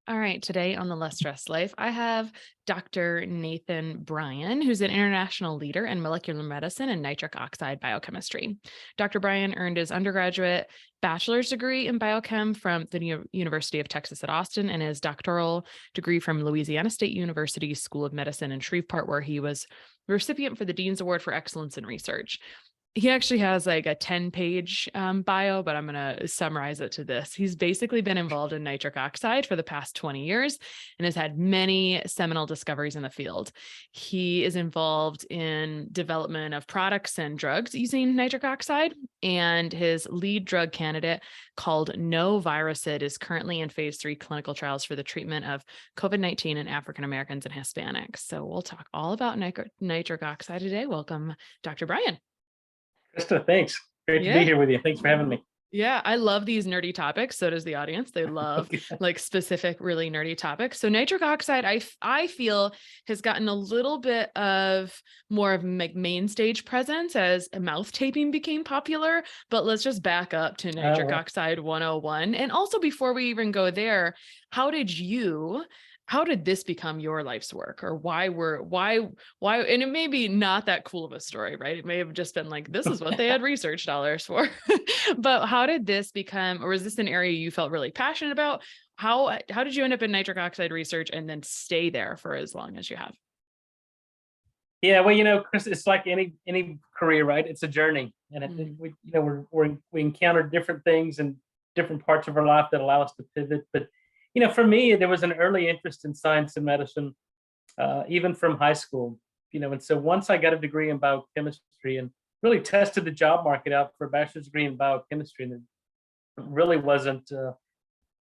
All right, today on the Less Stressed Life, I have Dr. Nathan Bryan, who's an international leader in molecular medicine and nitric oxide biochemistry. Dr. Bryan earned his undergraduate bachelor's degree in biochem from the University of Texas at Austin and his doctoral degree from Louisiana State University School of Medicine in Shreveport, where he was recipient for the Dean's Award for Excellence in Research. He actually has like a 10-page bio, but I'm going to summarize it to this. He's basically been involved in nitric oxide for the past 20 years and has had many seminal discoveries in the field. He is involved in development of products and drugs using nitric oxide, and his lead drug candidate called No Virusid is currently in phase 3 clinical trials for the treatment of COVID-19 in African Americans and Hispanics. So we'll talk all about nitric oxide today. Welcome, Dr. Bryan. Krista, thanks. Great to be Yeah. here with you. Thanks for having me. Yeah, I love these nerdy topics. So does the audience. They love like specific, really nerdy topics. So nitric oxide, I feel has gotten a little bit of more of main stage presence as mouth taping became popular. But let's just back up to nitric Well, oxide 101. And also before we even go there, how did this become your life's work, or why and it may be not that cool of a story, right? It may have just been like, this is what they had research dollars for. But how did this become, or was this an area you felt really passionate about? How did you end up in nitric oxide research and then stay there for as long as you have? yeah, well, Chris, it's like any career, right? It's a journey, and Mm, we encounter different things in different parts of our life that allow us to pivot. But for me, there was an early interest in science and medicine, even from high school. And so once I got a degree in biochemistry and really tested the job market out for a bachelor's degree in biochemistry, and there really wasn't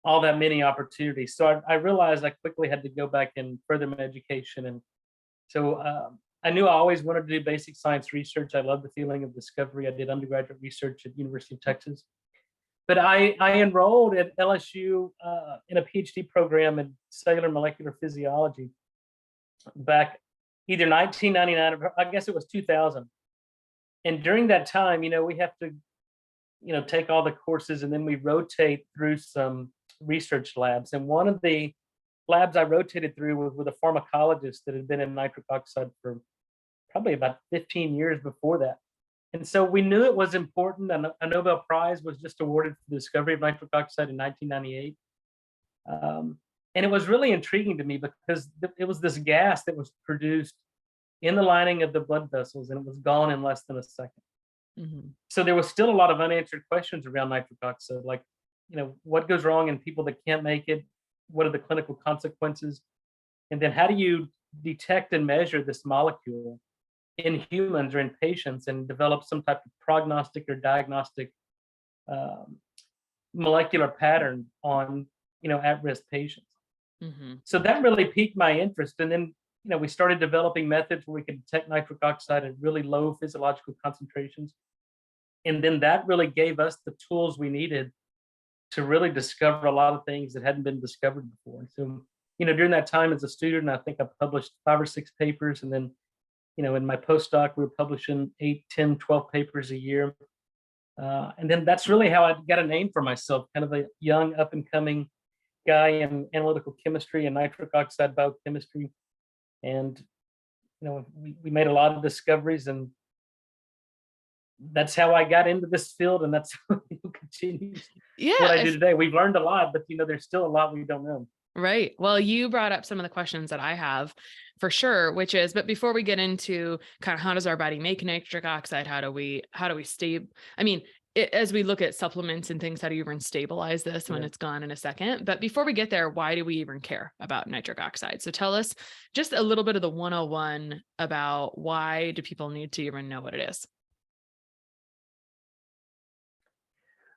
all that many opportunities. So I realized I quickly had to go back and further my education. And so I knew I always wanted to do basic science research. I love the feeling of discovery. I did undergraduate research at University of Texas. But I enrolled at LSU in a PhD program in cellular molecular physiology back either 1999 or I guess it was 2000. And during that time, we have to, take all the courses and then we rotate through some research labs. And one of the labs I rotated through was with a pharmacologist that had been in nitric oxide for probably about 15 years before that. And so we knew it was important. And a Nobel Prize was just awarded for the discovery of nitric oxide in 1998. And it was really intriguing to me because it was this gas that was produced in the lining of the blood vessels and it was gone in less than a second. mhm. So there was still a lot of unanswered questions around nitric oxide, like, what goes wrong in people that can't make it? What are the clinical consequences? And then how do you detect and measure this molecule in humans or in patients and develop some type of prognostic or diagnostic um, molecular pattern on, at-risk patients? Mhm. So that really piqued my interest. And then, we started developing methods where we could detect nitric oxide at really low physiological concentrations. And then that really gave us the tools we needed to really discover a lot of things that hadn't been discovered before. And so, during that time as a student, I think I published 5 or 6 papers. And then, in my postdoc, we were publishing 8, 10, 12 papers a year. And then that's really how I got a name for myself, kind of a young up and coming guy in analytical chemistry and nitric oxide biochemistry. And, we made a lot of discoveries, and that's how I got into this field. And that's how it continues what Yeah, I do today. We've learned a lot, but, there's still a lot we don't know. right. Well, you brought up some of the questions that I have for sure, which is, but before we get into kind of how does our body make nitric oxide? How do we stay? I mean, as we look at supplements and things, how do you even stabilize this when Yeah. it's gone in a second? But before we get there, why do we even care about nitric oxide? So tell us just a little bit of the 101 about why do people need to even know what it is?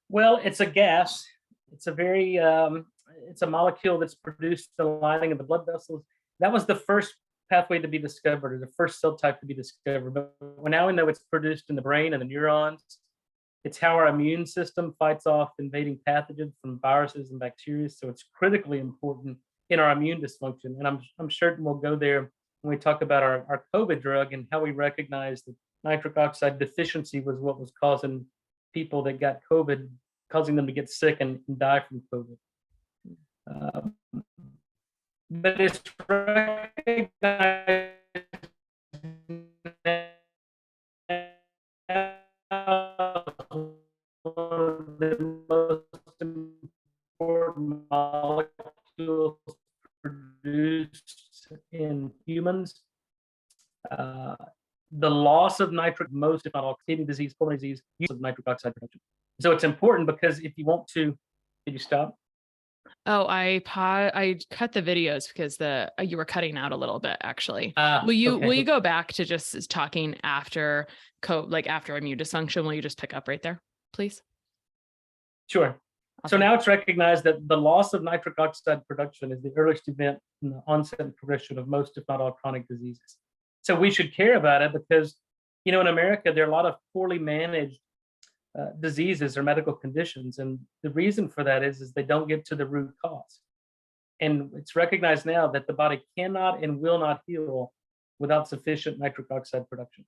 Well, it's a gas. It's a very it's a molecule that's produced in the lining of the blood vessels. That was the first pathway to be discovered, or the first cell type to be discovered. But now we know it's produced in the brain and the neurons. It's how our immune system fights off invading pathogens from viruses and bacteria. So it's critically important in our immune dysfunction. And I'm certain we'll go there when we talk about our COVID drug and how we recognize that nitric oxide deficiency was what was causing people that got COVID, causing them to get sick and die from COVID. Uh, but it's recognized now one of the most important molecules produced in humans. Uh, the loss of nitric, most, if not all, kidney disease, pulmonary disease, use of nitric oxide production. So it's important because if you want to, did you stop? Oh, I cut the videos because you were cutting out a little bit actually. Will you Okay, go back to just talking after after immune dysfunction? Will you just pick up right there, please? sure. So Awesome. now it's recognized that the loss of nitric oxide production is the earliest event in the onset and progression of most, if not all, chronic diseases. So we should care about it because, in America, there are a lot of poorly managed diseases or medical conditions. And the reason for that is they don't get to the root cause. And it's recognized now that the body cannot and will not heal without sufficient nitric oxide production.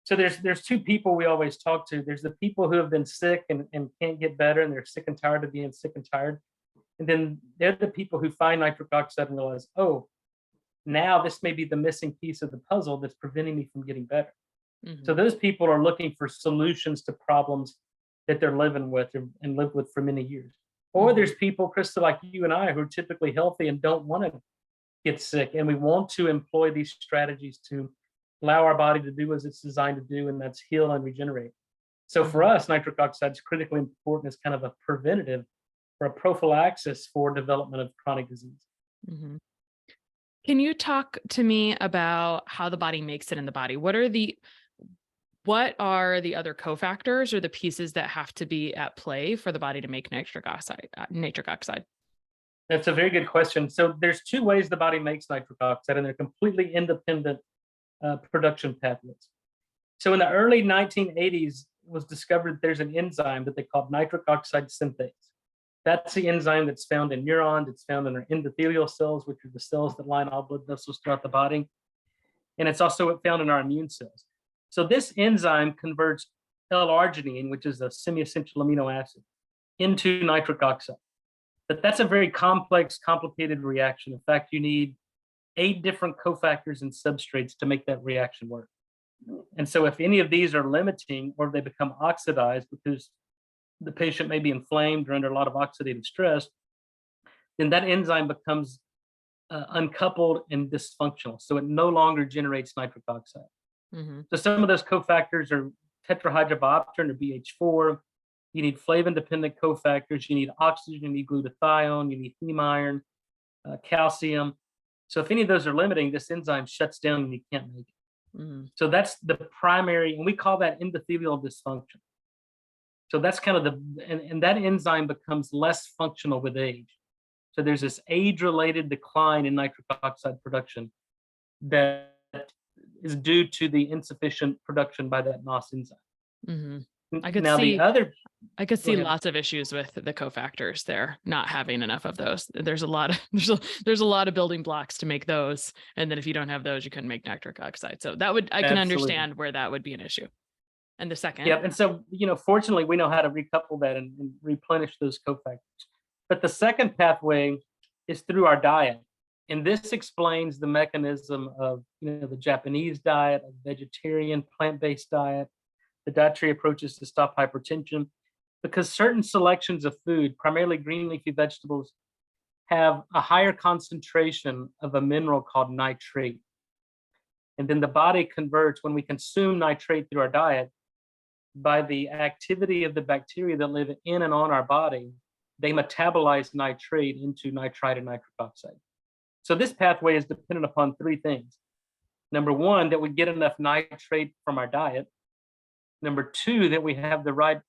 So there's two people we always talk to. There's the people who have been sick and can't get better, and they're sick and tired of being sick and tired. And then they're the people who find nitric oxide and realize, oh, now this may be the missing piece of the puzzle that's preventing me from getting better. So Mhm. those people are looking for solutions to problems that they're living with and lived with for many years. Or Mhm. there's people, Krista, like you and I, who are typically healthy and don't want to get sick, and we want to employ these strategies to allow our body to do as it's designed to do, and that's heal and regenerate. So for Mhm. us, nitric oxide is critically important as kind of a preventative or a prophylaxis for development of chronic disease. Mhm. Can you talk to me about how the body makes it in the body? What are the other cofactors or the pieces that have to be at play for the body to make nitric oxide? Nitric oxide. That's a very good question. So there's two ways the body makes nitric oxide, and they're completely independent production pathways. So in the early 1980s, it was discovered there's an enzyme that they called nitric oxide synthase. That's the enzyme that's found in neurons. It's found in our endothelial cells, which are the cells that line all blood vessels throughout the body. And it's also found in our immune cells. So this enzyme converts L-arginine, which is a semi-essential amino acid, into nitric oxide. But that's a very complex, complicated reaction. In fact, you need 8 different cofactors and substrates to make that reaction work. And so if any of these are limiting or they become oxidized because the patient may be inflamed or under a lot of oxidative stress, then that enzyme becomes uncoupled and dysfunctional. So it no longer generates nitric oxide. Mhm. So some of those cofactors are tetrahydrobiopterin or BH4. You need flavin-dependent cofactors. You need oxygen. You need glutathione. You need heme iron, calcium. So if any of those are limiting, this enzyme shuts down and you can't make it. Mhm. So that's the primary, and we call that endothelial dysfunction. So that's kind of and that enzyme becomes less functional with age. So there's this age-related decline in nitric oxide production that is due to the insufficient production by that NOS enzyme. Mhm. I could Now the see other, I could go see ahead. lots of issues with the cofactors there, not having enough of those. There's a lot of there's a lot of building blocks to make those, and then if you don't have those, you couldn't make nitric oxide. So I can Absolutely. understand where that would be an issue. And the second, Yep. And so, fortunately, we know how to recouple that and replenish those cofactors. But the second pathway is through our diet. And this explains the mechanism of, the Japanese diet, a vegetarian plant-based diet, the dietary approaches to stop hypertension, because certain selections of food, primarily green leafy vegetables, have a higher concentration of a mineral called nitrate. And then the body converts, when we consume nitrate through our diet, by the activity of the bacteria that live in and on our body, they metabolize nitrate into nitrite and nitric oxide. So this pathway is dependent upon three things. Number one, that we get enough nitrate from our diet. Number two, that we have the right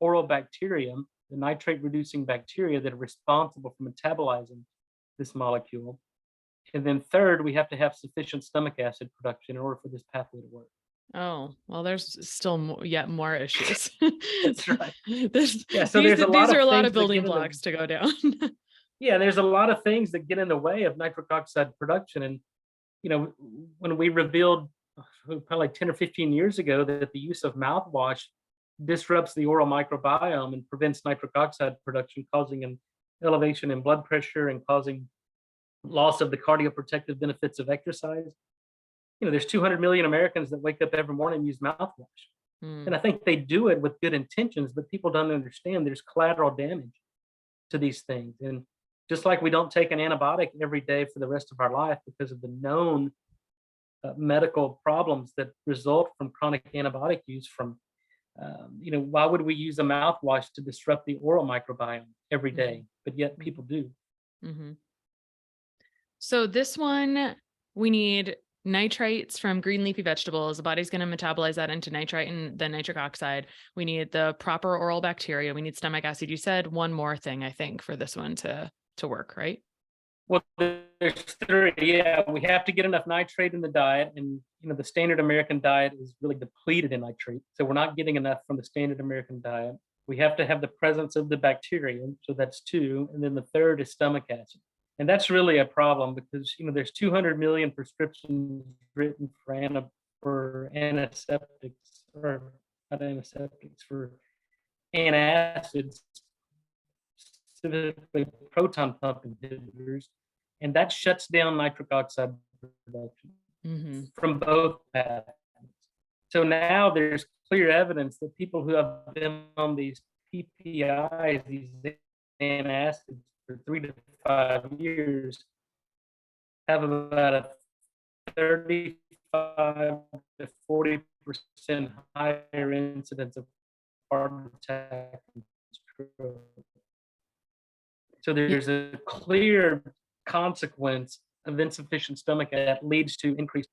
oral bacterium, the nitrate reducing bacteria that are responsible for metabolizing this molecule. And then third, we have to have sufficient stomach acid production in order for this pathway to work. oh, well, there's still yet more issues. That's right. There's, Yeah, so these there's a lot these are of a lot of things that building get in the blocks to go down. yeah, there's a lot of things that get in the way of nitric oxide production. And, when we revealed probably like 10 or 15 years ago that the use of mouthwash disrupts the oral microbiome and prevents nitric oxide production, causing an elevation in blood pressure and causing loss of the cardioprotective benefits of exercise. There's 200 million Americans that wake up every morning and use mouthwash. And Mm, I think they do it with good intentions, but people don't understand there's collateral damage to these things. And just like we don't take an antibiotic every day for the rest of our life because of the known medical problems that result from chronic antibiotic use why would we use a mouthwash to disrupt the oral microbiome every mhm, day? But yet mhm, people do. mhm. So this one, we need nitrates from green leafy vegetables. The body's going to metabolize that into nitrite and then nitric oxide. We need the proper oral bacteria. We need stomach acid. You said one more thing, I think, for this one to work, right? Well, there's three. Yeah, we have to get enough nitrate in the diet, and the standard American diet is really depleted in nitrate, so we're not getting enough from the standard American diet. We have to have the presence of the bacterium, so that's two, and then the third is stomach acid, and that's really a problem because there's 200 million prescriptions written for antiseptics or not antiseptics for antacids, specifically proton pump inhibitors, and that shuts down nitric oxide production Mm-hmm. from both pathways. So now there's clear evidence that people who have been on these PPIs, these antacids, for 3 to 5 years have about a 35 to 40% higher incidence of heart attack and stroke. So Yeah. there's a clear consequence of insufficient stomach that leads to increased.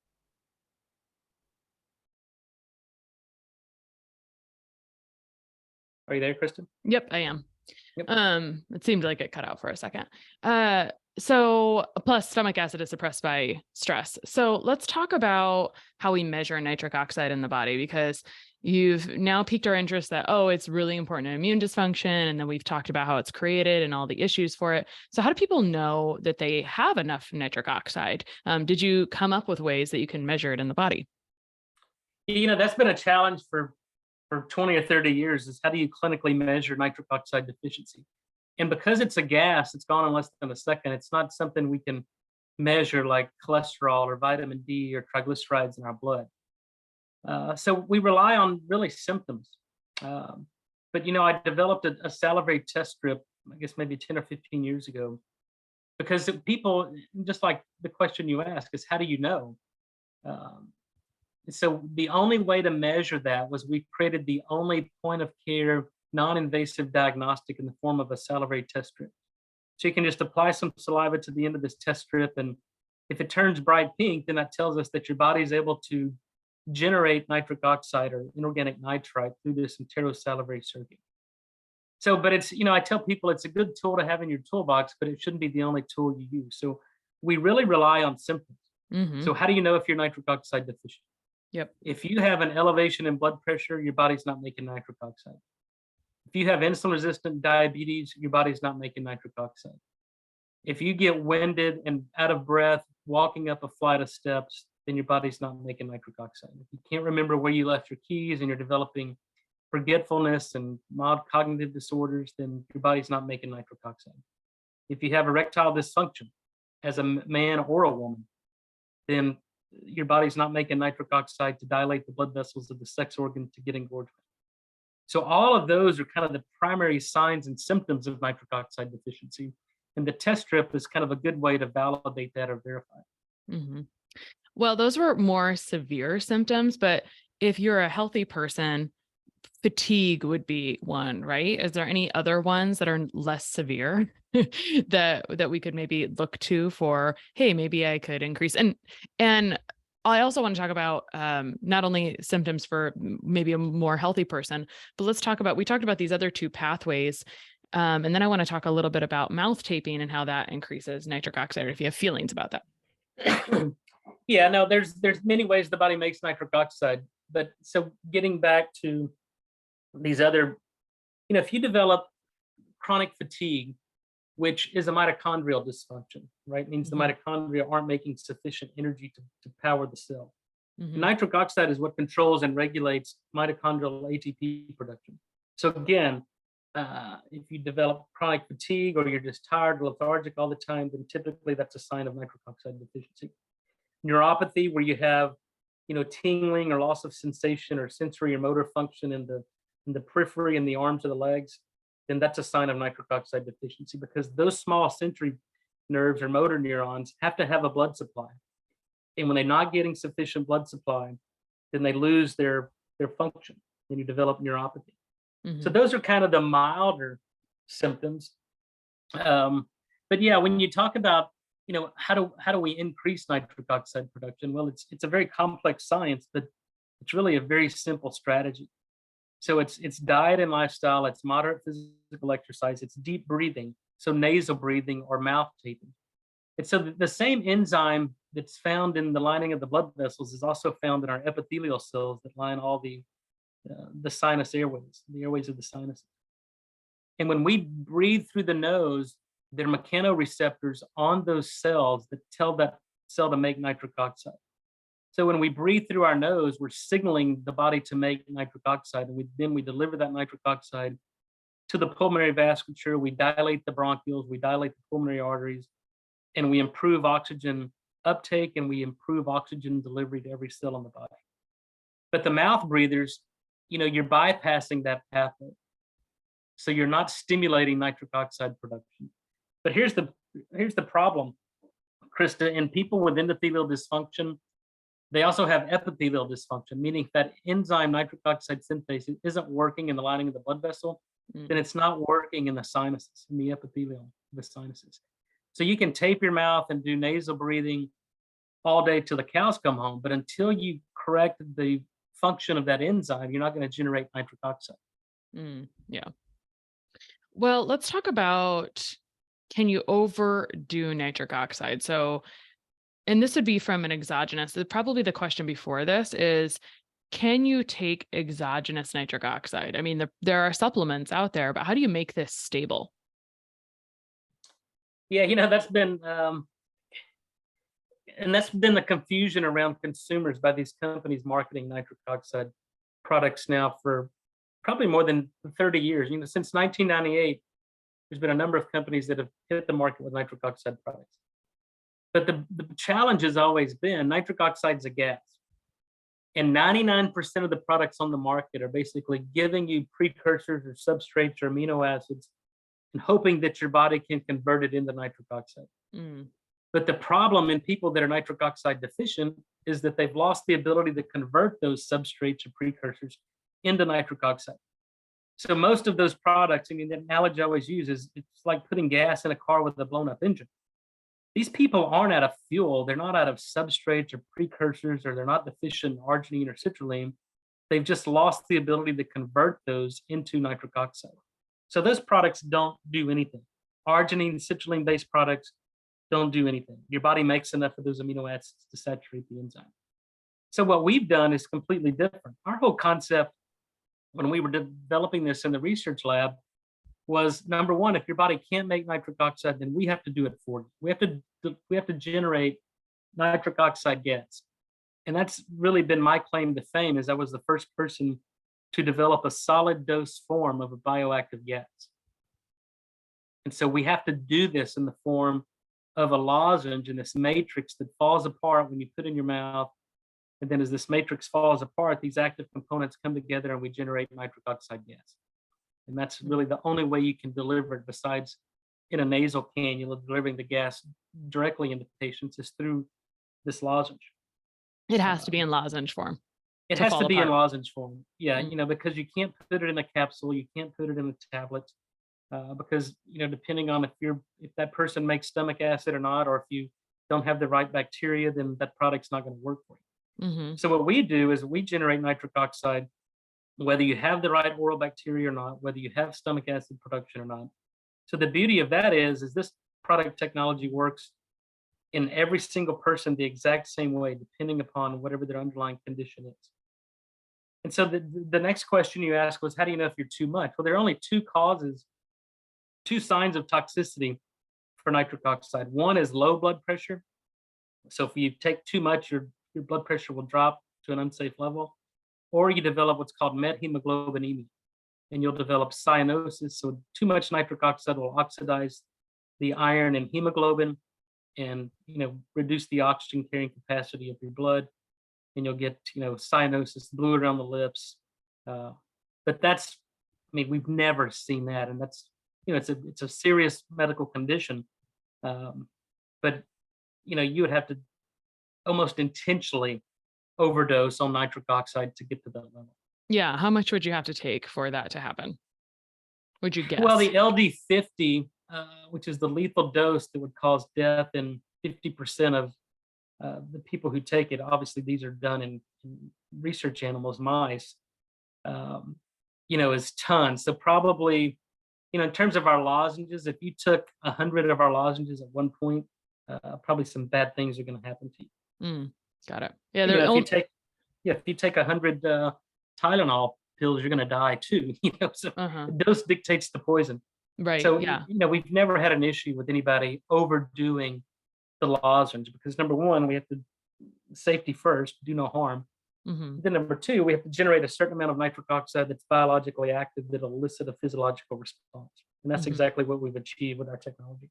Are you there, Kristen? Yep, I am. Yep. It seemed like it cut out for a second. So plus stomach acid is suppressed by stress. So let's talk about how we measure nitric oxide in the body, because you've now piqued our interest that, oh, it's really important in immune dysfunction. And then we've talked about how it's created and all the issues for it. So how do people know that they have enough nitric oxide? Did you come up with ways that you can measure it in the body? That's been a challenge for 20 or 30 years is how do you clinically measure nitric oxide deficiency? And because it's a gas, it's gone in less than a second. It's not something we can measure like cholesterol or vitamin D or triglycerides in our blood. So we rely on really symptoms. But I developed a salivary test strip, I guess maybe 10 or 15 years ago, because people, just like the question you ask, is how do you know? Um, so the only way to measure that was we created the only point of care non-invasive diagnostic in the form of a salivary test strip. So you can just apply some saliva to the end of this test strip, and if it turns bright pink, then that tells us that your body is able to generate nitric oxide or inorganic nitrite through this enterosalivary circuit. So, but I tell people it's a good tool to have in your toolbox, but it shouldn't be the only tool you use. So we really rely on symptoms. Mm-hmm. So how do you know if you're nitric oxide deficient? Yep. If you have an elevation in blood pressure, your body's not making nitric oxide. If you have insulin resistant diabetes, your body's not making nitric oxide. If you get winded and out of breath walking up a flight of steps, then your body's not making nitric oxide. If you can't remember where you left your keys and you're developing forgetfulness and mild cognitive disorders, then your body's not making nitric oxide. If you have erectile dysfunction as a man or a woman, then your body's not making nitric oxide to dilate the blood vessels of the sex organ to get engorgement. So all of those are kind of the primary signs and symptoms of nitric oxide deficiency. And the test strip is kind of a good way to validate that or verify. Mm-hmm. Well, those were more severe symptoms, but if you're a healthy person, fatigue would be one, right? Is there any other ones that are less severe that we could maybe look to for, hey, maybe I could increase and I also want to talk about not only symptoms for maybe a more healthy person, but we talked about these other two pathways. And then I want to talk a little bit about mouth taping and how that increases nitric oxide, if you have feelings about that. Yeah, no, there's many ways the body makes nitric oxide. But so getting back to these other, if you develop chronic fatigue, which is a mitochondrial dysfunction, right? It means the mitochondria aren't making sufficient energy to power the cell. Mm-hmm. Nitric oxide is what controls and regulates mitochondrial ATP production. So again, If you develop chronic fatigue or you're just tired, lethargic all the time, then typically that's a sign of nitric oxide deficiency. Neuropathy, where you have, tingling or loss of sensation or sensory or motor function in the periphery and the arms or the legs, then that's a sign of nitric oxide deficiency, because those small sensory nerves or motor neurons have to have a blood supply. And when they're not getting sufficient blood supply, then they lose their function and you develop neuropathy. So Mhm. those are kind of the milder symptoms. But yeah, when you talk about, how do we increase nitric oxide production? Well, it's a very complex science, but it's really a very simple strategy. So it's diet and lifestyle, it's moderate physical exercise, it's deep breathing, so nasal breathing or mouth tapping. And so the same enzyme that's found in the lining of the blood vessels is also found in our epithelial cells that line all the sinus airways, the airways of the sinuses. And when we breathe through the nose, there are mechanoreceptors on those cells that tell that cell to make nitric oxide. So when we breathe through our nose, we're signaling the body to make nitric oxide, and then we deliver that nitric oxide to the pulmonary vasculature. We dilate the bronchioles, we dilate the pulmonary arteries, and we improve oxygen uptake and we improve oxygen delivery to every cell in the body. But the mouth breathers, you're bypassing that pathway. So you're not stimulating nitric oxide production. But here's the problem, Krista. In people with endothelial dysfunction, they also have epithelial dysfunction, meaning that enzyme nitric oxide synthase isn't working in the lining of the blood vessel, then Mm. it's not working in the sinuses, in the epithelial of the sinuses. So you can tape your mouth and do nasal breathing all day till the cows come home, but until you correct the function of that enzyme, you're not going to generate nitric oxide. Yeah. Well, let's talk about, can you overdo nitric oxide? So, and this would be from an exogenous. Probably the question before this is, can you take exogenous nitric oxide? I mean, there are supplements out there, but how do you make this stable? Yeah, that's been the confusion around consumers by these companies marketing nitric oxide products now for probably more than 30 years. Since 1998, there's been a number of companies that have hit the market with nitric oxide products. But the challenge has always been nitric oxide is a gas. And 99% of the products on the market are basically giving you precursors or substrates or amino acids and hoping that your body can convert it into nitric oxide. Mm. But the problem in people that are nitric oxide deficient is that they've lost the ability to convert those substrates or precursors into nitric oxide. So most of those products, the analogy I always use is it's like putting gas in a car with a blown up engine. These people aren't out of fuel, they're not out of substrates or precursors, or they're not deficient in arginine or citrulline. They've just lost the ability to convert those into nitric oxide. So those products don't do anything. Arginine, citrulline based products don't do anything. Your body makes enough of those amino acids to saturate the enzyme. So what we've done is completely different. Our whole concept when we were developing this in the research lab was, number one, if your body can't make nitric oxide, then we have to do it for you. We have to generate nitric oxide gas. And that's really been my claim to fame, is I was the first person to develop a solid dose form of a bioactive gas. And so we have to do this in the form of a lozenge in this matrix that falls apart when you put it in your mouth. And then as this matrix falls apart, these active components come together and we generate nitric oxide gas. And that's really the only way you can deliver it, besides in a nasal cannula, delivering the gas directly into patients, is through this lozenge. It has to be Um, in lozenge form it to has fall to be in apart. lozenge form. Yeah, Mm. because you can't put it in a capsule, you can't put it in a tablet, because depending on if that person makes stomach acid or not, or if you don't have the right bacteria, then that product's not going to work for you. Mhm. So what we do is we generate nitric oxide, whether you have the right oral bacteria or not, whether you have stomach acid production or not. So the beauty of that is this product technology works in every single person the exact same way, depending upon whatever their underlying condition is. And so the next question you asked was, how do you know if you're too much? Well, there are only two signs of toxicity for nitric oxide. One is low blood pressure. So if you take too much, your blood pressure will drop to an unsafe level, or you develop what's called methemoglobinemia. and you'll develop cyanosis. So too much nitric oxide will oxidize the iron and hemoglobin, and reduce the oxygen carrying capacity of your blood, and you'll get cyanosis, blue around the lips. But that's, I mean, we've never seen that, and that's it's a serious medical condition. But you would have to almost intentionally overdose on nitric oxide to get to that level. Yeah. How much would you have to take for that to happen? Would you Well, guess? the LD50, which is the lethal dose that would cause death in 50% of the people who take it. Obviously, these are done in research animals, mice. Is tons. So probably, in terms of our lozenges, if you took 100 of our lozenges at one point, probably some bad things are going to happen to you. Got it. Yeah. If you take 100 Tylenol pills, you're going to die too. So the dose dictates the poison. Right. So Yeah. we've never had an issue with anybody overdoing the lozenge, because number one, we have to safety first, do no harm. Then number two, we have to generate a certain amount of nitric oxide that's biologically active that'll elicit a physiological response. And that's exactly what we've achieved with our technology.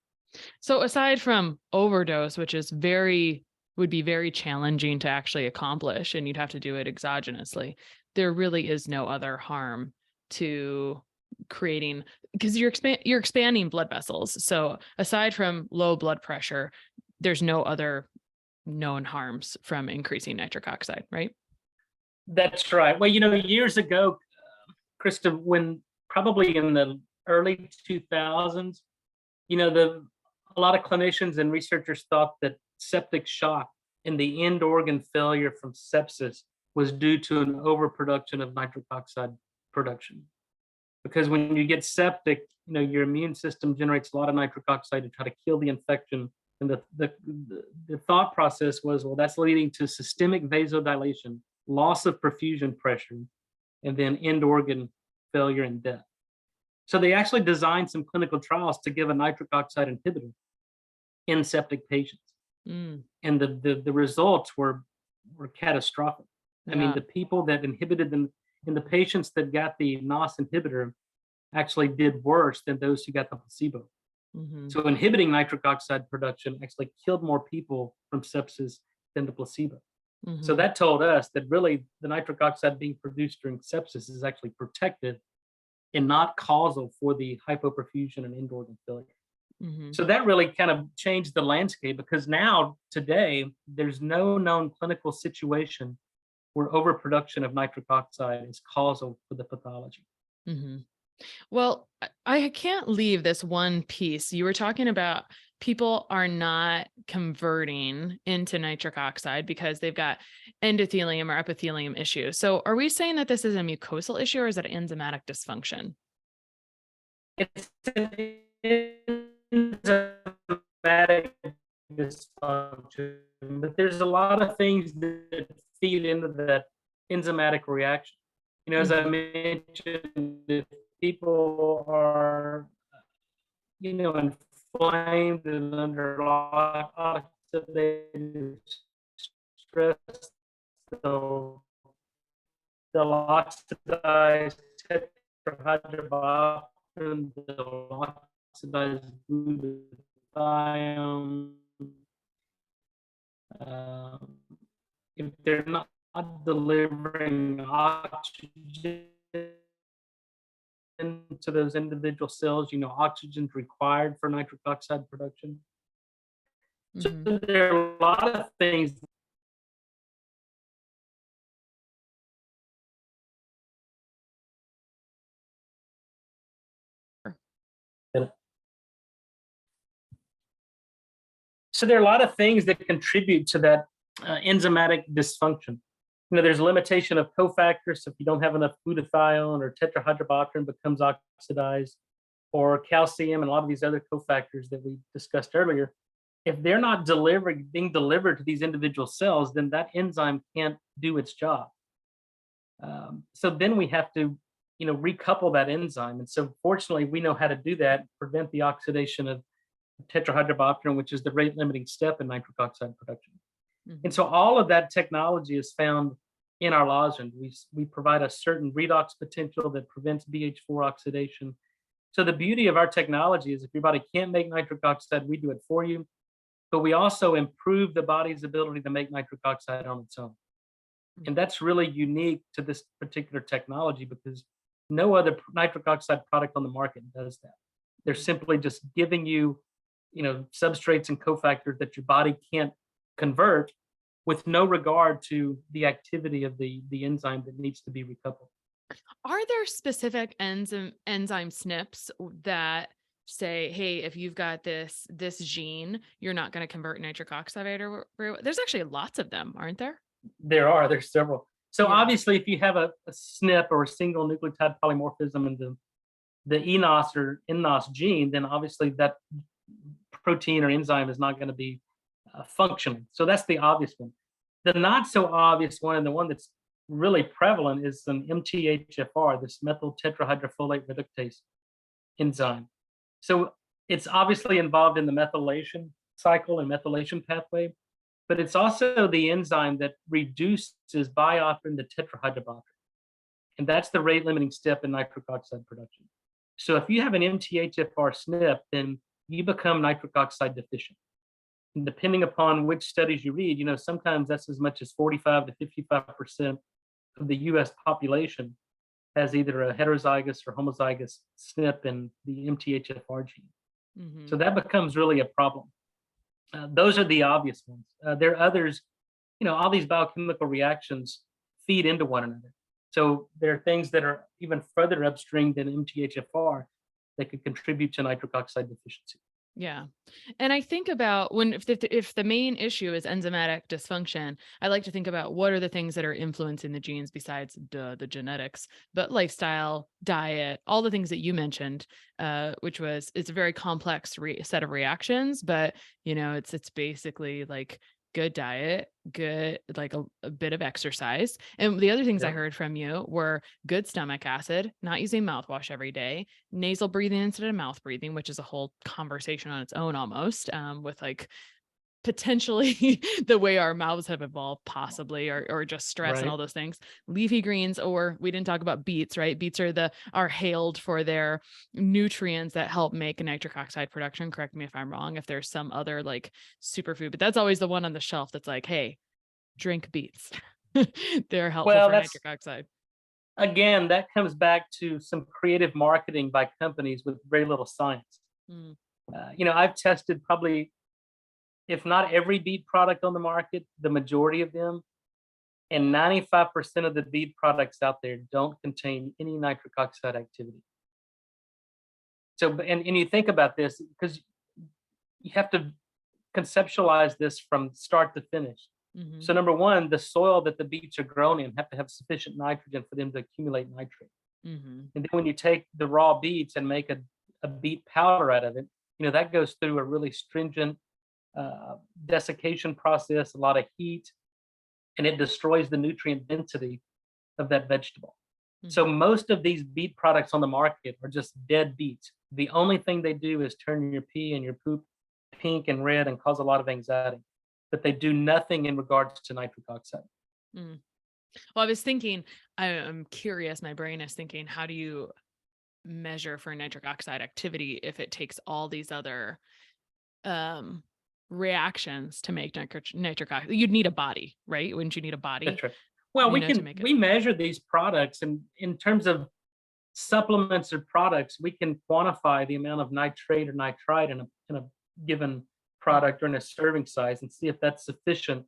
So aside from overdose, which would be very challenging to actually accomplish, and you'd have to do it exogenously, there really is no other harm to creating, because you're expanding blood vessels. So aside from low blood pressure, there's no other known harms from increasing nitric oxide, right? That's right. Well, years ago, Krista, when probably in the early 2000s, a lot of clinicians and researchers thought that septic shock and the end organ failure from sepsis was due to an overproduction of nitric oxide production. Because when you get septic, your immune system generates a lot of nitric oxide to try to kill the infection. And the thought process was, well, that's leading to systemic vasodilation, loss of perfusion pressure, and then end organ failure and death. So they actually designed some clinical trials to give a nitric oxide inhibitor in septic patients. And the results were catastrophic. Yeah. I mean, the people that inhibited them, and the patients that got the NOS inhibitor actually did worse than those who got the placebo. So inhibiting nitric oxide production actually killed more people from sepsis than the placebo. So that told us that really the nitric oxide being produced during sepsis is actually protective and not causal for the hypoperfusion and end organ failure. So that really kind of changed the landscape, because now, today, there's no known clinical situation where overproduction of nitric oxide is causal for the pathology. Well, I can't leave this one piece. You were talking about people are not converting into nitric oxide because they've got endothelium or epithelium issues. So are we saying that this is a mucosal issue, or is it an enzymatic dysfunction? It's an enzymatic dysfunction, but there's a lot of things that feed into that enzymatic reaction. As I mentioned, if people are, inflamed and under oxidative stress, they'll oxidize tetrahydrobiopterin, they'll oxidize glutathione. If they're not delivering oxygen to those individual cells, oxygen's required for nitric oxide production. So there are a lot of things. So there are a lot of things that contribute to that enzymatic dysfunction. There's a limitation of cofactors. So if you don't have enough glutathione, or tetrahydrobiopterin becomes oxidized, or calcium and a lot of these other cofactors that we discussed earlier, if they're not being delivered to these individual cells, then that enzyme can't do its job. So then we have to, recouple that enzyme. And so fortunately, we know how to do that, prevent the oxidation of tetrahydrobiopterin, which is the rate limiting step in nitric oxide production. And so all of that technology is found in our lozenge. We provide a certain redox potential that prevents BH4 oxidation. So the beauty of our technology is if your body can't make nitric oxide, we do it for you. But we also improve the body's ability to make nitric oxide on its own. And that's really unique to this particular technology because no other nitric oxide product on the market does that. They're simply just giving you, substrates and cofactors that your body can't convert with no regard to the activity of the enzyme that needs to be recoupled. Are there specific enzyme SNPs that say, hey, if you've got this gene, you're not going to convert nitric oxide or there's actually lots of them, aren't there? There's several. So Yeah. obviously, if you have a SNP or a single nucleotide polymorphism in the eNOS or nNOS gene, then obviously that protein or enzyme is not going to be functioning. So that's the obvious one. The not so obvious one, and the one that's really prevalent, is an MTHFR, this methyl tetrahydrofolate reductase enzyme. So it's obviously involved in the methylation cycle and methylation pathway, but it's also the enzyme that reduces biotin to tetrahydrobiopterin. And that's the rate limiting step in nitric oxide production. So if you have an MTHFR SNP, then you become nitric oxide deficient. And depending upon which studies you read, sometimes that's as much as 45 to 55% of the US population has either a heterozygous or homozygous SNP in the MTHFR gene. Mm-hmm. So that becomes really a problem. Those are the obvious ones. There are others, all these biochemical reactions feed into one another. So there are things that are even further upstream than MTHFR that could contribute to nitric oxide deficiency. Yeah. And I think about if the main issue is enzymatic dysfunction, I like to think about what are the things that are influencing the genes besides the genetics, but lifestyle, diet, all the things that you mentioned, it's a very complex set of reactions, but it's basically like good diet, good, like a bit of exercise. And the other things I heard from you were good stomach acid, not using mouthwash every day, nasal breathing instead of mouth breathing, which is a whole conversation on its own almost, with like potentially the way our mouths have evolved, possibly, or just stress and all those things. Leafy greens, or we didn't talk about beets, right? Beets are hailed for their nutrients that help make nitric oxide production. Correct me if I'm wrong, if there's some other like superfood, but that's always the one on the shelf that's like, hey, drink beets. They're helpful for nitric oxide. Again, that comes back to some creative marketing by companies with very little science. I've tested probably, if not every beet product on the market, the majority of them, and 95% of the beet products out there don't contain any nitric oxide activity. So, and you think about this because you have to conceptualize this from start to finish. Mm-hmm. So number one, the soil that the beets are grown in have to have sufficient nitrogen for them to accumulate nitrate. Mm-hmm. And then when you take the raw beets and make a beet powder out of it, that goes through a really stringent desiccation process, a lot of heat, and it destroys the nutrient density of that vegetable. Mm-hmm. So most of these beet products on the market are just dead beets. The only thing they do is turn your pee and your poop pink and red and cause a lot of anxiety, but they do nothing in regards to nitric oxide. Mm. Well, I was thinking, I'm curious, my brain is thinking, how do you measure for nitric oxide activity if it takes all these other reactions to make nitric oxide? You'd need a body, right? Wouldn't you need a body? That's right. Well, we measure these products, and in terms of supplements or products, we can quantify the amount of nitrate or nitrite in a given product or in a serving size and see if that's sufficient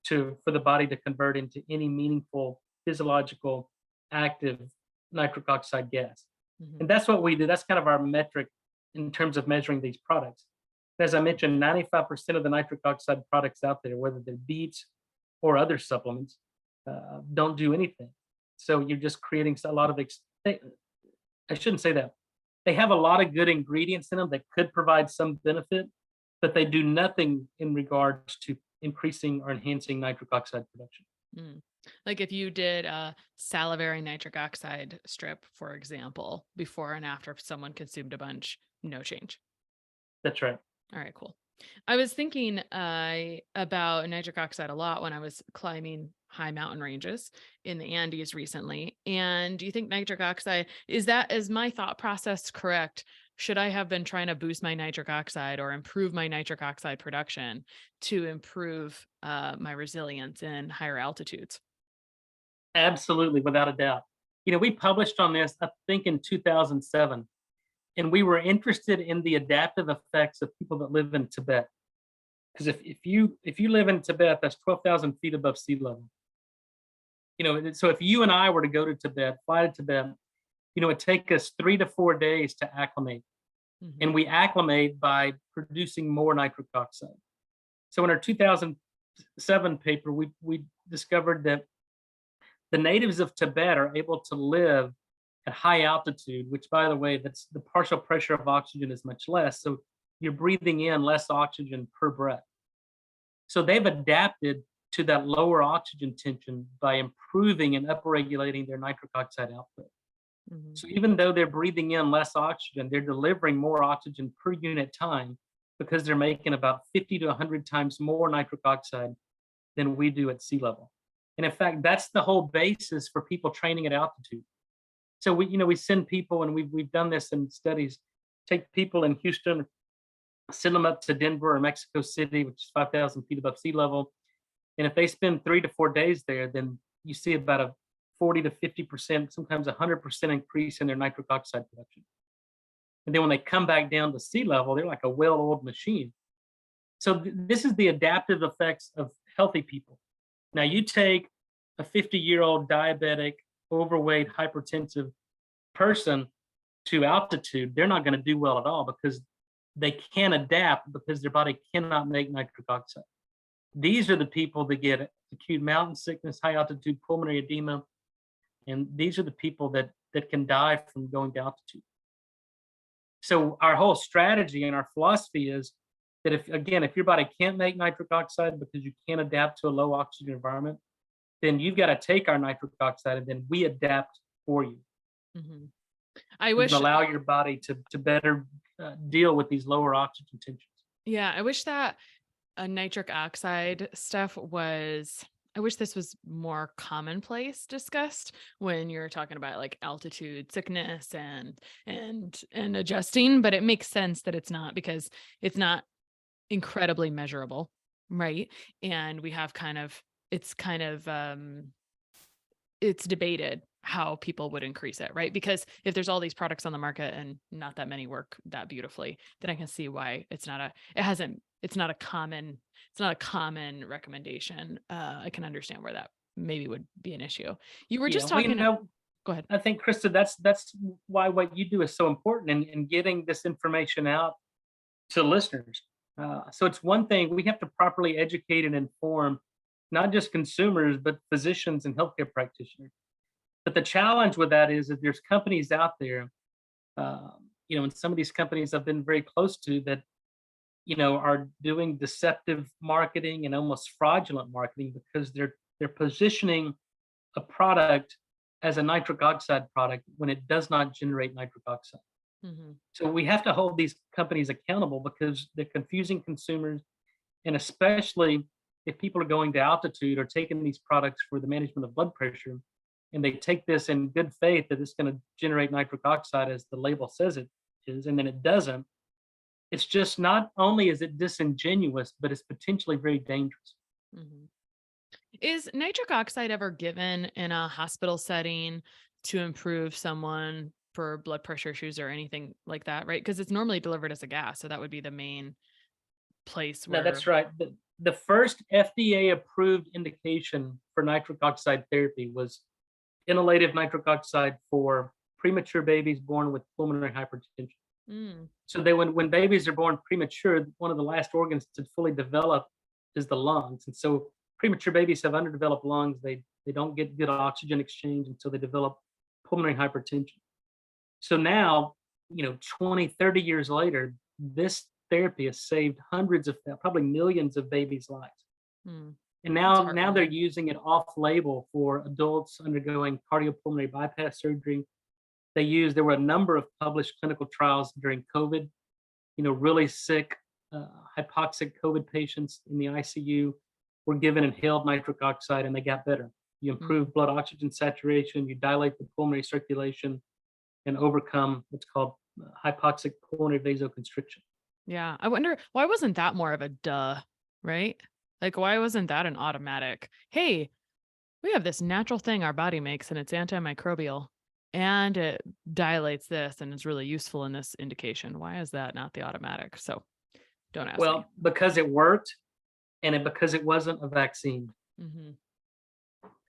for the body to convert into any meaningful physiological active nitric oxide gas. Mm-hmm. And that's what we do. That's kind of our metric in terms of measuring these products. As I mentioned, 95% of the nitric oxide products out there, whether they're beets or other supplements, don't do anything. So you're just creating a lot of, I shouldn't say that. They have a lot of good ingredients in them that could provide some benefit, but they do nothing in regards to increasing or enhancing nitric oxide production. Mm. Like if you did a salivary nitric oxide strip, for example, before and after someone consumed a bunch, no change. That's right. All right, cool. I was thinking about nitric oxide a lot when I was climbing high mountain ranges in the Andes recently. And do you think nitric oxide is my thought process correct? Should I have been trying to boost my nitric oxide or improve my nitric oxide production to improve my resilience in higher altitudes? Absolutely, without a doubt. We published on this, I think, in 2007, and we were interested in the adaptive effects of people that live in Tibet. Because if you live in Tibet, that's 12,000 feet above sea level. So if you and I were to go to Tibet, fly to Tibet, it'd take us 3 to 4 days to acclimate, and Hmm. we acclimate by producing more nitric oxide. So in our 2007 paper, we discovered that the natives of Tibet are able to live at high altitude, which, by the way, that's the partial pressure of oxygen is much less. So you're breathing in less oxygen per breath. So they've adapted to that lower oxygen tension by improving and upregulating their nitric oxide output. Hmm. So even though they're breathing in less oxygen, they're delivering more oxygen per unit time because they're making about 50 to 100 times more nitric oxide than we do at sea level. And in fact, that's the whole basis for people training at altitude. So we send people, and we've done this in studies, take people in Houston, send them up to Denver or Mexico City, which is 5,000 feet above sea level. And if they spend 3 to 4 days there, then you see about a 40 to 50%, sometimes 100% increase in their nitric oxide production. And then when they come back down to sea level, they're like a well-oiled machine. So this is the adaptive effects of healthy people. Now you take a 50-year-old diabetic, overweight, hypertensive person to altitude, they're not going to do well at all because they can't adapt because their body cannot make nitric oxide. These are the people that get acute mountain sickness, high altitude pulmonary edema, and these are the people that can die from going to altitude. So our whole strategy and our philosophy is that if your body can't make nitric oxide because you can't adapt to a low oxygen environment, then you've got to take our nitric oxide and then we adapt for you. Hmm. I We can wish, allow your body to better deal with these lower oxygen tensions. yeah, I wish that nitric oxide stuff was, I wish this was more commonplace discussed when you're talking about like altitude sickness and adjusting, but it makes sense that it's not because it's not incredibly measurable, right? And we have it's debated how people would increase it, right? Because if there's all these products on the market and not that many work that beautifully, then I can see why it's not a common recommendation. I can understand where that maybe would be an issue. You were Yeah, just well, talking, go ahead. I think, Krista, that's why what you do is so important in getting this information out to listeners. So it's one thing we have to properly educate and inform not just consumers but physicians and healthcare practitioners. But the challenge with that is that there's companies out there, and some of these companies I've been very close to that, are doing deceptive marketing and almost fraudulent marketing because they're positioning a product as a nitric oxide product when it does not generate nitric oxide. Hmm. So we have to hold these companies accountable because they're confusing consumers, and especially if people are going to altitude or taking these products for the management of blood pressure, and they take this in good faith that it's going to generate nitric oxide as the label says it is, and then it doesn't. It's just not only is it disingenuous, but it's potentially very dangerous. Hmm. Is nitric oxide ever given in a hospital setting to improve someone for blood pressure issues or anything like that, right? Because it's normally delivered as a gas, so that would be the main place No, where. that's right. The first FDA approved indication for nitric oxide therapy was inhalative nitric oxide for premature babies born with pulmonary hypertension. Mm, So when babies are born premature, one of the last organs to fully develop is the lungs. And so premature babies have underdeveloped lungs. They don't get good oxygen exchange until they develop pulmonary hypertension. So now, 20, 30 years later, this therapy has saved hundreds of, probably millions of babies' lives. mm, And that's now they're heartwarming. using it off label for adults undergoing cardiopulmonary bypass surgery. There were a number of published clinical trials during COVID, really sick, hypoxic COVID patients in the ICU. were given inhaled nitric oxide and they got better. You improve blood oxygen saturation, you dilate the pulmonary circulation, and overcome what's called hypoxic pulmonary vasoconstriction. Yeah. I wonder why wasn't that more of a duh, right? Like, why wasn't that an automatic? Hey, we have this natural thing our body makes and it's antimicrobial and it dilates this and it's really useful in this indication. Why is that not the automatic? So don't ask me. Well, because it worked because it wasn't a vaccine. Hmm.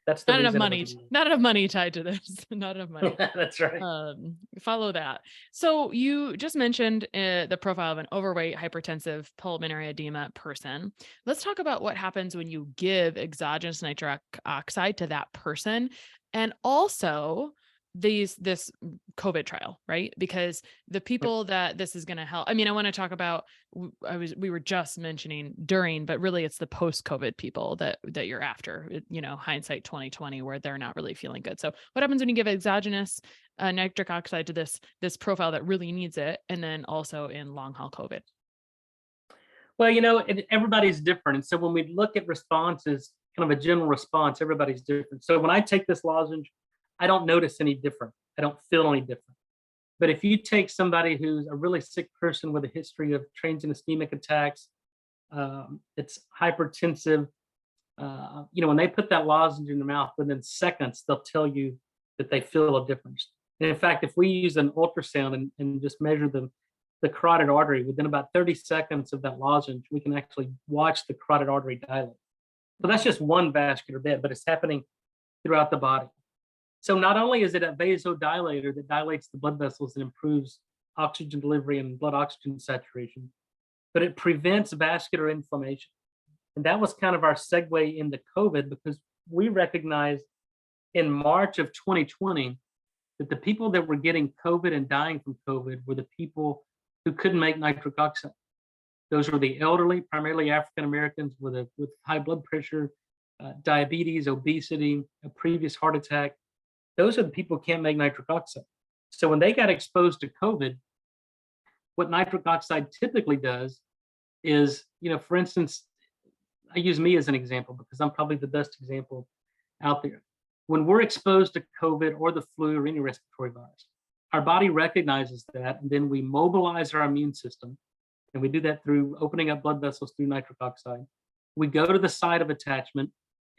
That's the Not enough reason it money. wasn't. Not enough money tied to this. Not enough money. That's right. Follow that. So you just mentioned the profile of an overweight, hypertensive, pulmonary edema person. Let's talk about what happens when you give exogenous nitric oxide to that person, and also this COVID trial, right? Because the people that this is going to help. I mean, I want to talk about. We were just mentioning during, but really it's the post-COVID people that you're after. Hindsight 2020, where they're not really feeling good. So, what happens when you give exogenous nitric oxide to this profile that really needs it, and then also in long haul COVID? Well, everybody's different. And so when we look at responses, kind of a general response, everybody's different. So when I take this lozenge, I don't notice any different. I don't feel any different. But if you take somebody who's a really sick person with a history of transient ischemic attacks, it's hypertensive, when they put that lozenge in their mouth, within seconds, they'll tell you that they feel a difference. And in fact, if we use an ultrasound and just measure the carotid artery, within about 30 seconds of that lozenge, we can actually watch the carotid artery dilate. So that's just one vascular bed, but it's happening throughout the body. So not only is it a vasodilator that dilates the blood vessels and improves oxygen delivery and blood oxygen saturation, but it prevents vascular inflammation. And that was kind of our segue into COVID, because we recognized in March of 2020 that the people that were getting COVID and dying from COVID were the people who couldn't make nitric oxide. Those were the elderly, primarily African Americans with high blood pressure, diabetes, obesity, a previous heart attack. Those are the people who can't make nitric oxide. So when they got exposed to COVID, what nitric oxide typically does is, for instance, I use me as an example because I'm probably the best example out there. When we're exposed to COVID or the flu or any respiratory virus, our body recognizes that, and then we mobilize our immune system. And we do that through opening up blood vessels through nitric oxide. We go to the site of attachment.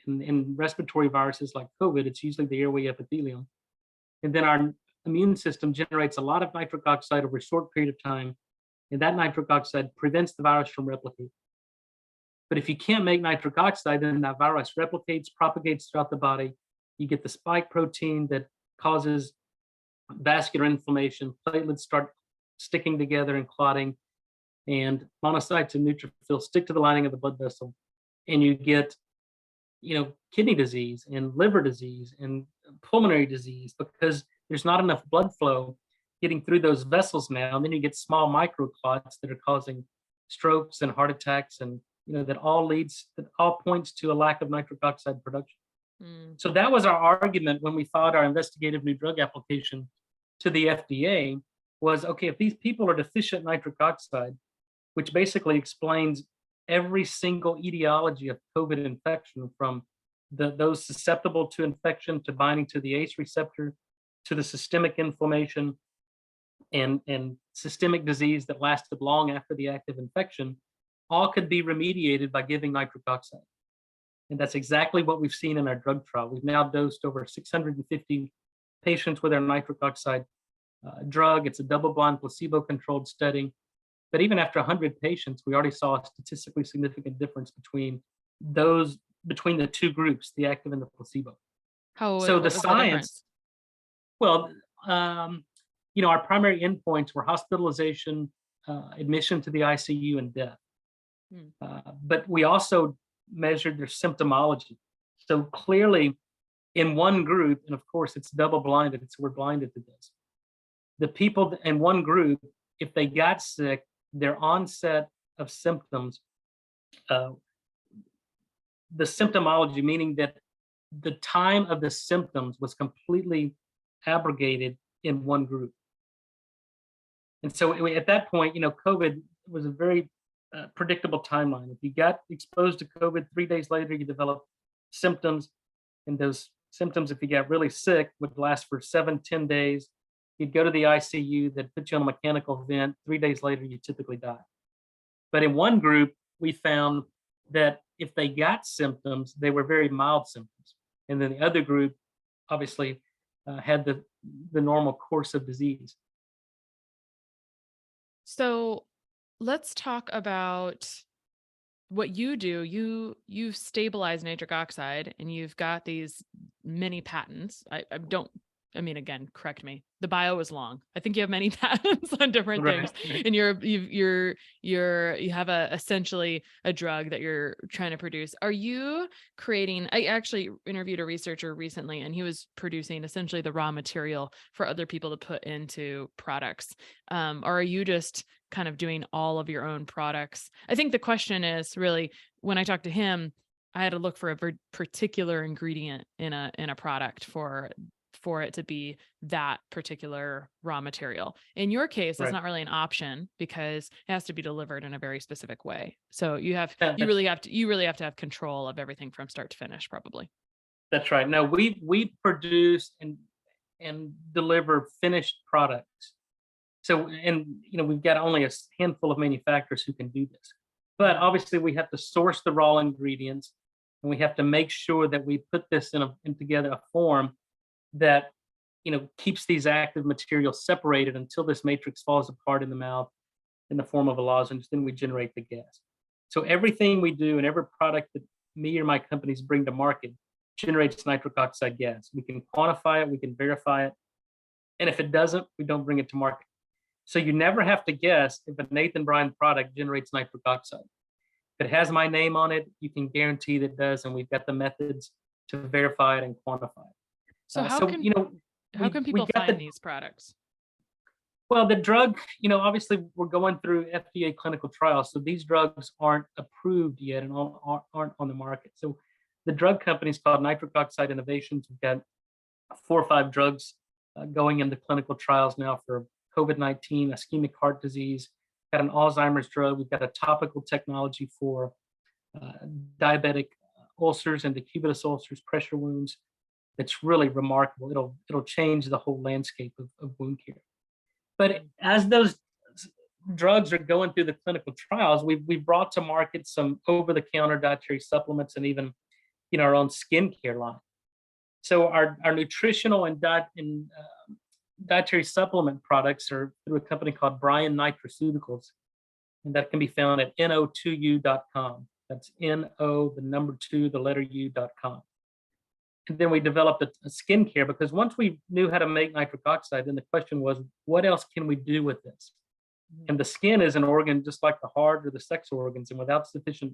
In respiratory viruses like COVID, it's usually the airway epithelium. And then our immune system generates a lot of nitric oxide over a short period of time. And that nitric oxide prevents the virus from replicating. But if you can't make nitric oxide, then that virus replicates, propagates throughout the body. You get the spike protein that causes vascular inflammation. Platelets start sticking together and clotting. And monocytes and neutrophils stick to the lining of the blood vessel. And you get kidney disease and liver disease and pulmonary disease, because there's not enough blood flow getting through those vessels now. And then you get small microclots that are causing strokes and heart attacks, and that all points to a lack of nitric oxide production. So that was our argument when we filed our investigative new drug application to the FDA, was, okay, if these people are deficient nitric oxide, which basically explains every single etiology of COVID infection, from those susceptible to infection to binding to the ACE receptor, to the systemic inflammation and systemic disease that lasted long after the active infection, all could be remediated by giving nitric oxide. And that's exactly what we've seen in our drug trial. We've now dosed over 650 patients with our nitric oxide drug. It's a double-blind, placebo-controlled study. But even after 100 patients, we already saw a statistically significant difference between the two groups, the active and the placebo. So the science, well, our primary endpoints were hospitalization, admission to the ICU, and death. But we also measured their symptomology. So clearly, in one group, and of course it's double-blinded, so we're blinded to this. The people in one group, if they got sick, their onset of symptoms, the symptomology, meaning that the time of the symptoms was completely abrogated in one group. And so at that point, COVID was a very predictable timeline. If you got exposed to COVID, 3 days later, you develop symptoms. And those symptoms, if you got really sick, would last for 7, 10 days. You'd go to the ICU, they'd put you on a mechanical vent. 3 days later, you typically die. But in one group, we found that if they got symptoms, they were very mild symptoms. And then the other group obviously had the normal course of disease. So let's talk about what you do. You've stabilized nitric oxide and you've got these many patents. I don't, I mean, again, correct me. The bio is long. I think you have many patents on different things, Right. and you have essentially a drug that you're trying to produce. Are you creating? I actually interviewed a researcher recently, and he was producing essentially the raw material for other people to put into products. Or are you just kind of doing all of your own products? I think the question is really, when I talked to him, I had to look for a particular ingredient in a product for it to be that particular raw material. In your case, that's Right. not really an option because it has to be delivered in a very specific way. So you That's really have to have control of everything from start to finish, probably. that's right. No, we produce and deliver finished products. So, and we've got only a handful of manufacturers who can do this. But obviously, we have to source the raw ingredients, and we have to make sure that we put this in together a form that keeps these active materials separated until this matrix falls apart in the mouth in the form of a lozenge. Then we generate the gas. So everything we do and every product that me or my companies bring to market generates nitric oxide gas. We can quantify it, we can verify it, and if it doesn't, we don't bring it to market. So you never have to guess if a Nathan Bryan product generates nitric oxide. If it has my name on it, you can guarantee that it does, and we've got the methods to verify it and quantify it. So So how can we people got find these products? well, the drug, obviously we're going through FDA clinical trials, so these drugs aren't approved yet and aren't on the market. So the drug company is called Nitric Oxide Innovations. We've got 4 or 5 drugs going into clinical trials now for COVID-19, ischemic heart disease, got an Alzheimer's drug. We've got a topical technology for uh, diabetic ulcers and decubitus ulcers, pressure wounds. It's really remarkable. It'll change the whole landscape of wound care. But as those drugs are going through the clinical trials, we've brought to market some over-the-counter dietary supplements and even our own skincare line. So our nutritional and dietary supplement products are through a company called Bryan Nutraceuticals, and that can be found at no2u.com. That's no the number 2 the letter u.com. And then we developed a skincare because once we knew how to make nitric oxide, then the question was, what else can we do with this? And the skin is an organ just like the heart or the sex organs, and without sufficient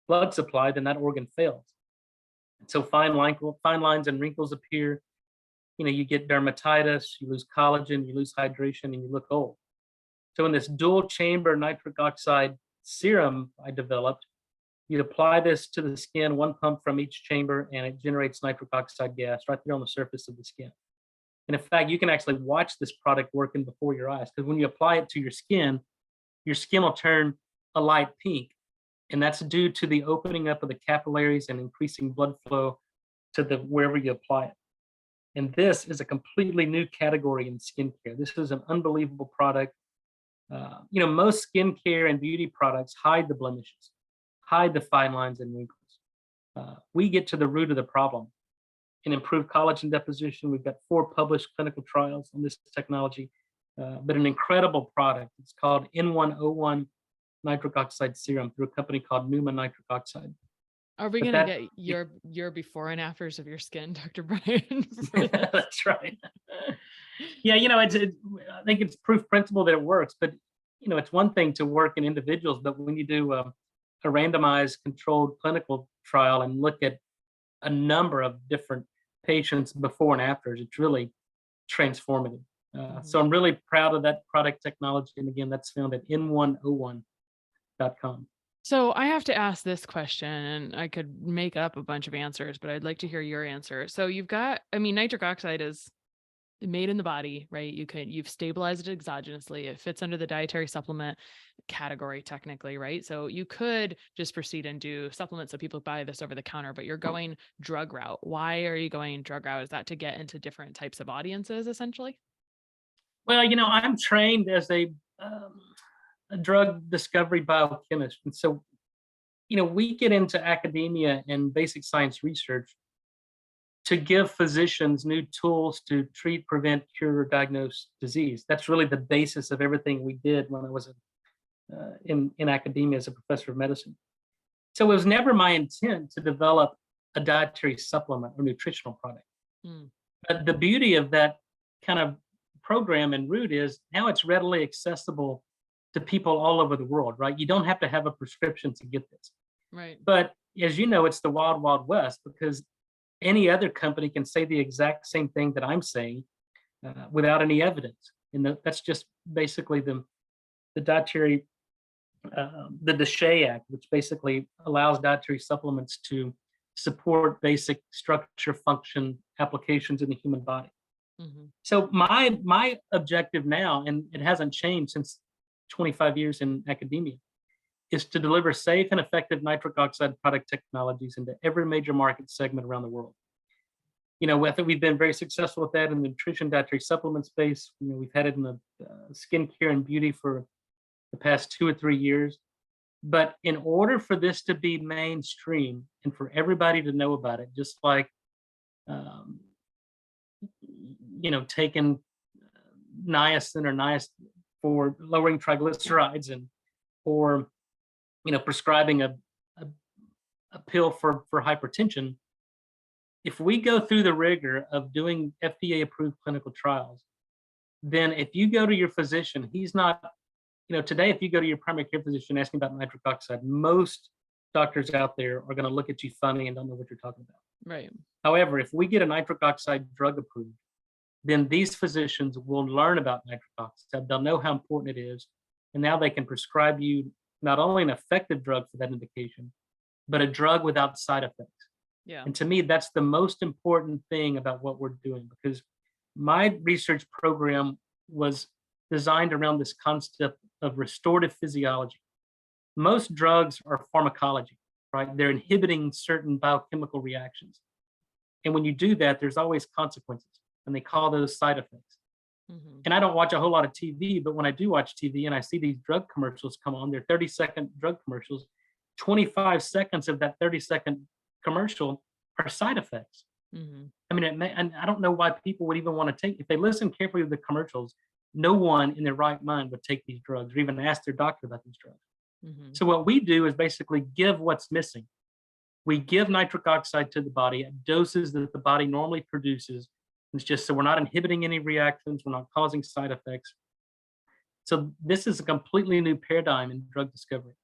blood supply, then that organ fails. And so fine lines and wrinkles appear. You get dermatitis, you lose collagen, you lose hydration, and you look old. So in this dual chamber nitric oxide serum I developed, you apply this to the skin, one pump from each chamber, and it generates nitric oxide gas right there on the surface of the skin. And in fact, you can actually watch this product working before your eyes, because when you apply it to your skin will turn a light pink. And that's due to the opening up of the capillaries and increasing blood flow to wherever you apply it. And this is a completely new category in skincare. This is an unbelievable product. Most skincare and beauty products hide the blemishes, hide the fine lines and wrinkles. We get to the root of the problem and improve collagen deposition. We've got 4 published clinical trials on this technology, but an incredible product. It's called N101 nitric oxide serum through a company called Numa Nitric Oxide. Are we But going to get your before and afters of your skin, Dr. Bryan? that's right. Yeah, I think it's proof principle that it works, but it's one thing to work in individuals, but when you do a randomized controlled clinical trial and look at a number of different patients before and afters, it's really transformative. So I'm really proud of that product technology. And again, that's found at n101.com. So I have to ask this question, and I could make up a bunch of answers, but I'd like to hear your answer. So you've got, I mean, nitric oxide is made in the body, right? You've stabilized it exogenously. It fits under the dietary supplement category technically, right? So you could just proceed and do supplements so people buy this over the counter, but you're going drug route. Why are you going drug route? Is that to get into different types of audiences essentially? Well, I'm trained as a drug discovery biochemist. And so, we get into academia and basic science research to give physicians new tools to treat, prevent, cure, or diagnose disease. That's really the basis of everything we did when I was in academia as a professor of medicine. So it was never my intent to develop a dietary supplement or nutritional product. Mm, But the beauty of that kind of program and route is now it's readily accessible to people all over the world, right? You don't have to have a prescription to get this. right. But as you know, it's the wild, wild west because any other company can say the exact same thing that I'm saying without any evidence. And that's just basically the dietary, the DSHEA Act, which basically allows dietary supplements to support basic structure, function applications in the human body. Hmm. So my objective now, and it hasn't changed since 25 years in academia, is to deliver safe and effective nitric oxide product technologies into every major market segment around the world. I think we've been very successful with that in the nutrition dietary supplement space. We've had it in the skincare and beauty for the past 2 or 3 years. But in order for this to be mainstream and for everybody to know about it, just like um, taking niacin or niacin for lowering triglycerides and or prescribing a, a pill for hypertension, if we go through the rigor of doing FDA approved clinical trials, then if you go to your physician, he's not, today, if you go to your primary care physician asking about nitric oxide, most doctors out there are going to look at you funny and don't know what you're talking about. Right. However, if we get a nitric oxide drug approved, then these physicians will learn about nitric oxide. They'll know how important it is. And now they can prescribe you not only an effective drug for that indication, but a drug without side effects. Yeah. And to me, that's the most important thing about what we're doing because my research program was designed around this concept of restorative physiology. Most drugs are pharmacology, right? They're inhibiting certain biochemical reactions. And when you do that, there's always consequences, and they call those side effects. Hmm. And I don't watch a whole lot of TV, but when I do watch TV and I see these drug commercials come on, they're 30-second drug commercials. 25 seconds of that 30-second commercial are side effects. Hmm. I mean, and I don't know why people would even want to take, if they listen carefully to the commercials, no one in their right mind would take these drugs or even ask their doctor about these drugs. Hmm. So what we do is basically give what's missing. We give nitric oxide to the body at doses that the body normally produces. It's just so we're not inhibiting any reactions, we're not causing side effects. So this is a completely new paradigm in drug discovery.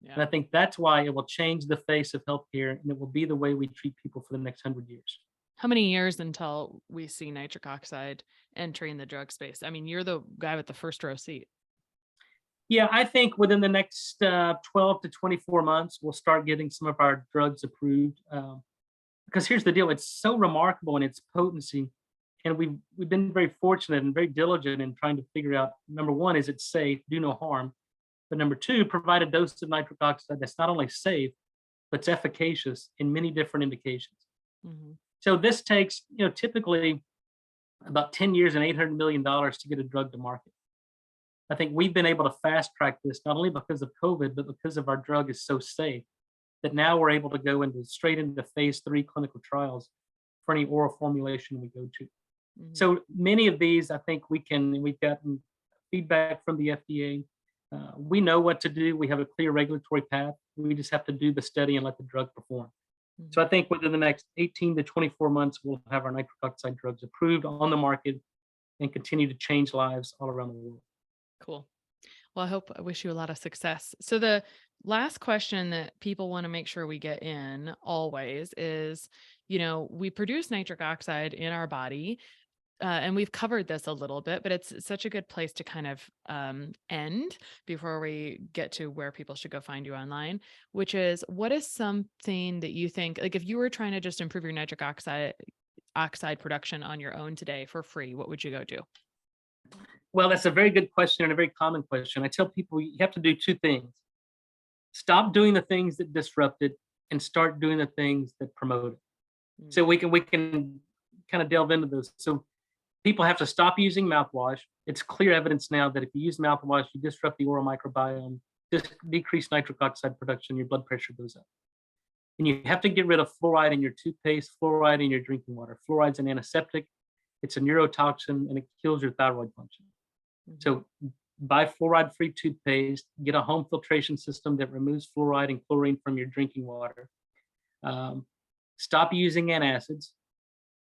And Yeah. I think that's why it will change the face of healthcare and it will be the way we treat people for the next 100 years. How many years until we see nitric oxide entering the drug space? I mean, you're the guy with the first row seat. Yeah, I think within the next 12 to 24 months, we'll start getting some of our drugs approved. Because here's the deal, it's so remarkable in its potency. And we've been very fortunate and very diligent in trying to figure out, number one, is it safe, do no harm? But number two, provide a dose of nitric oxide that's not only safe, but it's efficacious in many different indications. Hmm. So this takes, typically about 10 years and $800 million to get a drug to market. I think we've been able to fast track this not only because of COVID, but because of our drug is so safe that now we're able to go straight into phase 3 clinical trials for any oral formulation we go to. Hmm. So many of these, I think we've gotten feedback from the FDA. We know what to do. We have a clear regulatory path. We just have to do the study and let the drug perform. So I think within the next 18 to 24 months, we'll have our nitric oxide drugs approved on the market and continue to change lives all around the world. Cool. Well, I wish you a lot of success. So the last question that people want to make sure we get in always is, we produce nitric oxide in our body. And we've covered this a little bit, but it's such a good place to kind of end before we get to where people should go find you online, which is what is something that you think, like if you were trying to just improve your nitric oxide oxide production on your own today for free, what would you go do? Well, that's a very good question and a very common question. I tell people you have to do two things. Stop doing the things that disrupt it and start doing the things that promote it. Mm. So we can kind of delve into those. So people have to stop using mouthwash. It's clear evidence now that if you use mouthwash, you disrupt the oral microbiome, decrease nitric oxide production, your blood pressure goes up. And you have to get rid of fluoride in your toothpaste, fluoride in your drinking water. Fluoride's an antiseptic, it's a neurotoxin, and it kills your thyroid function. Mhm. So buy fluoride-free toothpaste, get a home filtration system that removes fluoride and chlorine from your drinking water. Stop using antacids.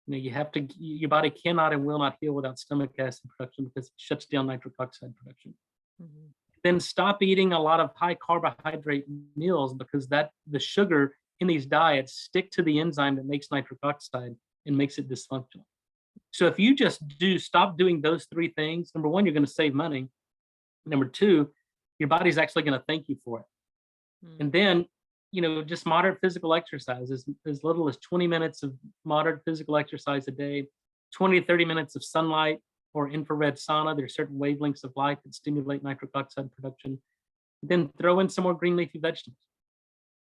You have to, your body cannot and will not heal without stomach acid production because it shuts down nitric oxide production. Mhm. Then stop eating a lot of high carbohydrate meals because the sugar in these diets stick to the enzyme that makes nitric oxide and makes it dysfunctional. So if you just stop doing those three things, number one, you're going to save money. Number two, your body's actually going to thank you for it. Mm. And then, just moderate physical exercise, as little as 20 minutes of moderate physical exercise a day, 20 to 30 minutes of sunlight or infrared sauna. There are certain wavelengths of light that stimulate nitric oxide production. Then throw in some more green leafy vegetables.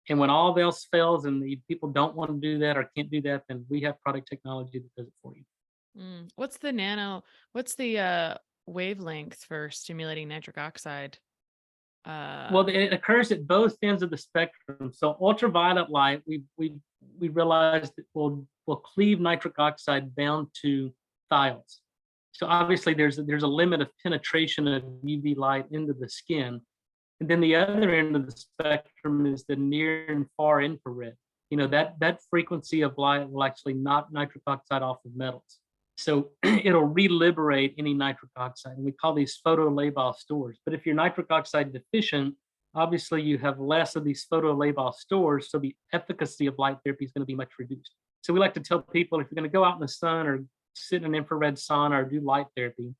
And when all else fails and the people don't want to do that or can't do that, then we have product technology that does it for you. What's the wavelength for stimulating nitric oxide? Well, it occurs at both ends of the spectrum. So ultraviolet light, we realized that will cleave nitric oxide down to thiols. So obviously there's a limit of penetration of UV light into the skin. And then the other end of the spectrum is the near and far infrared. That frequency of light will actually knock nitric oxide off of metals. So it'll re-liberate any nitric oxide. And we call these photolabile stores. But if you're nitric oxide deficient, obviously you have less of these photolabile stores. So the efficacy of light therapy is going to be much reduced. So we like to tell people if you're going to go out in the sun or sit in an infrared sauna or do light therapy,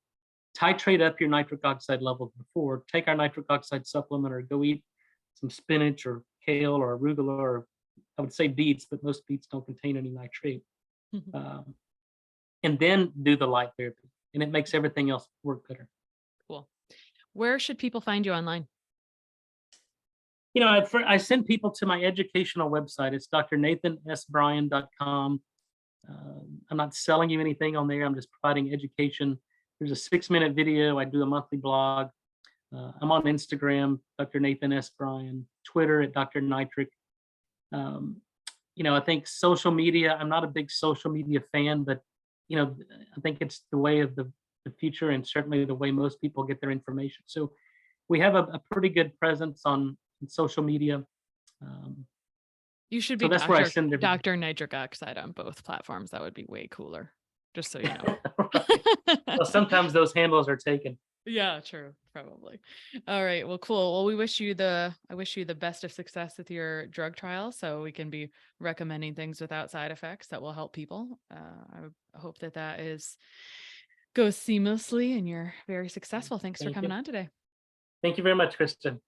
titrate up your nitric oxide levels before, take our nitric oxide supplement or go eat some spinach or kale or arugula, or I would say beets, but most beets don't contain any nitrate. And then do the light therapy, and it makes everything else work better. Cool. Where should people find you online? I send people to my educational website. It's drnathansbryan.com. I'm not selling you anything on there. I'm just providing education. There's a 6-minute video. I do a monthly blog. I'm on Instagram, Dr. Nathan S. Bryan, Twitter at Dr. Nitric. I think social media, I'm not a big social media fan, but I think it's the way of the future and certainly the way most people get their information. So we have a pretty good presence on social media. You should So be that's where I send everything. Dr. Nitric Oxide on both platforms. That would be way cooler, just so you know. Right. Well, sometimes those handles are taken. Yeah, true. Probably. All right. Well, cool. Well, I wish you the best of success with your drug trial so we can be recommending things without side effects that will help people. I hope that goes seamlessly and you're very successful. Thanks for coming on today. Thank you very much, Kristen.